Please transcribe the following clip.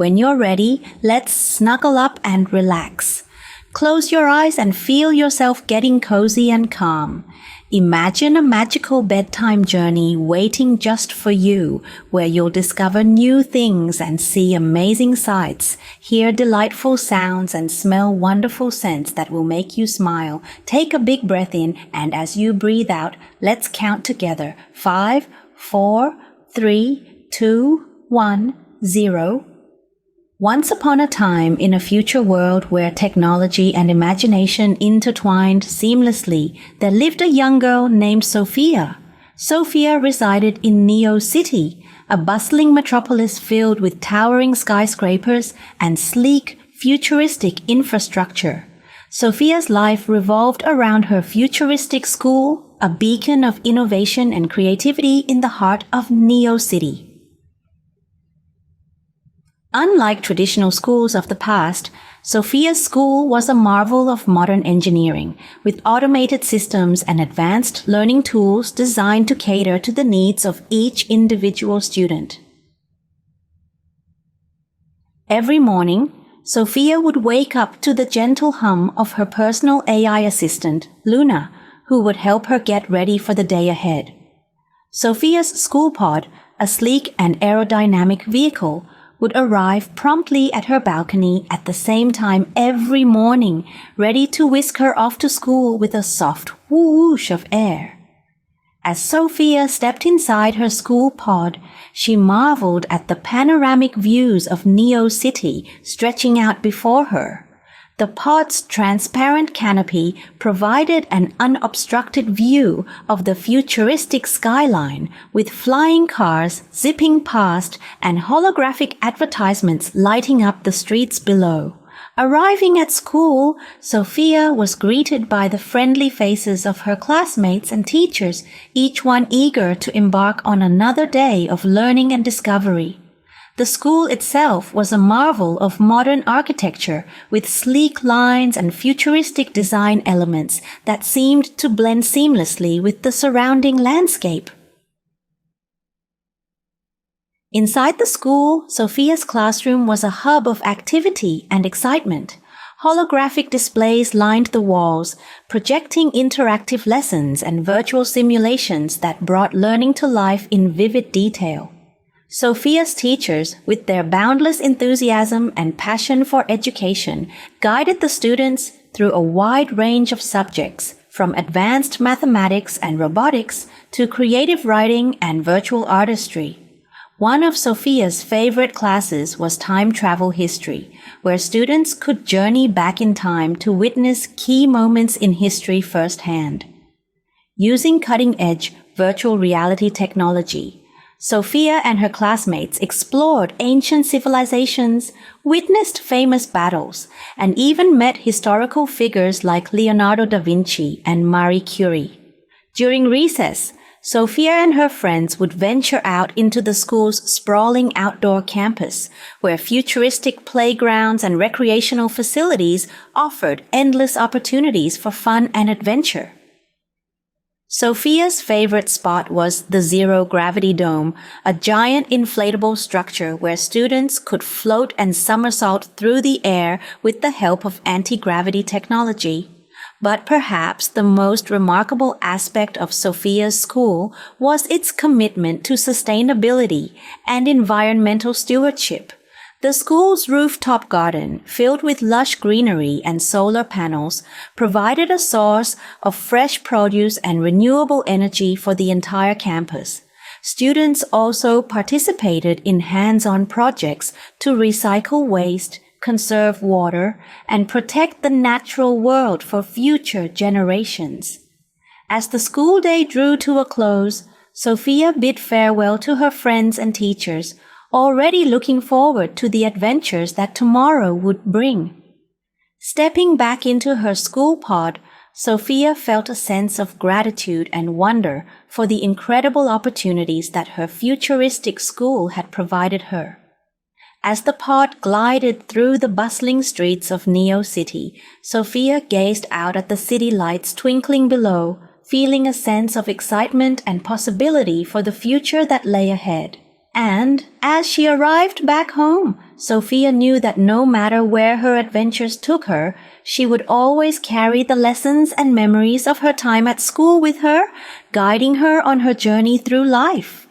When you're ready, let's snuggle up and relax. Close your eyes and feel yourself getting cozy and calm. Imagine a magical bedtime journey waiting just for you, where you'll discover new things and see amazing sights, hear delightful sounds and smell wonderful scents that will make you smile. Take a big breath in, and as you breathe out, let's count together. 5, 4, 3, 2, 1, 0. Once upon a time, in a future world where technology and imagination intertwined seamlessly, there lived a young girl named Sophia. Sophia resided in Neo City, a bustling metropolis filled with towering skyscrapers and sleek, futuristic infrastructure. Sophia's life revolved around her futuristic school, a beacon of innovation and creativity in the heart of Neo City. Unlike traditional schools of the past, Sophia's school was a marvel of modern engineering, with automated systems and advanced learning tools designed to cater to the needs of each individual student. Every morning, Sophia would wake up to the gentle hum of her personal AI assistant, Luna, who would help her get ready for the day ahead. Sophia's school pod, a sleek and aerodynamic vehicle, would arrive promptly at her balcony at the same time every morning, ready to whisk her off to school with a soft whoosh of air. As Sophia stepped inside her school pod, she marveled at the panoramic views of Neo City stretching out before her. The pod's transparent canopy provided an unobstructed view of the futuristic skyline, with flying cars zipping past and holographic advertisements lighting up the streets below. Arriving at school, Sophia was greeted by the friendly faces of her classmates and teachers, each one eager to embark on another day of learning and discovery. The school itself was a marvel of modern architecture, with sleek lines and futuristic design elements that seemed to blend seamlessly with the surrounding landscape. Inside the school, Sophia's classroom was a hub of activity and excitement. Holographic displays lined the walls, projecting interactive lessons and virtual simulations that brought learning to life in vivid detail. Sophia's teachers, with their boundless enthusiasm and passion for education, guided the students through a wide range of subjects, from advanced mathematics and robotics to creative writing and virtual artistry. One of Sophia's favorite classes was time travel history, where students could journey back in time to witness key moments in history firsthand. Using cutting-edge virtual reality technology, Sophia and her classmates explored ancient civilizations, witnessed famous battles, and even met historical figures like Leonardo da Vinci and Marie Curie. During recess, Sophia and her friends would venture out into the school's sprawling outdoor campus, where futuristic playgrounds and recreational facilities offered endless opportunities for fun and adventure. Sophia's favorite spot was the Zero-Gravity Dome, a giant inflatable structure where students could float and somersault through the air with the help of anti-gravity technology. But perhaps the most remarkable aspect of Sophia's school was its commitment to sustainability and environmental stewardship. The school's rooftop garden, filled with lush greenery and solar panels, provided a source of fresh produce and renewable energy for the entire campus. Students also participated in hands-on projects to recycle waste, conserve water, and protect the natural world for future generations. As the school day drew to a close, Sophia bid farewell to her friends and teachers, already looking forward to the adventures that tomorrow would bring. Stepping back into her school pod, Sophia felt a sense of gratitude and wonder for the incredible opportunities that her futuristic school had provided her. As the pod glided through the bustling streets of Neo City, Sophia gazed out at the city lights twinkling below, feeling a sense of excitement and possibility for the future that lay ahead. And as she arrived back home, Sophia knew that no matter where her adventures took her, she would always carry the lessons and memories of her time at school with her, guiding her on her journey through life.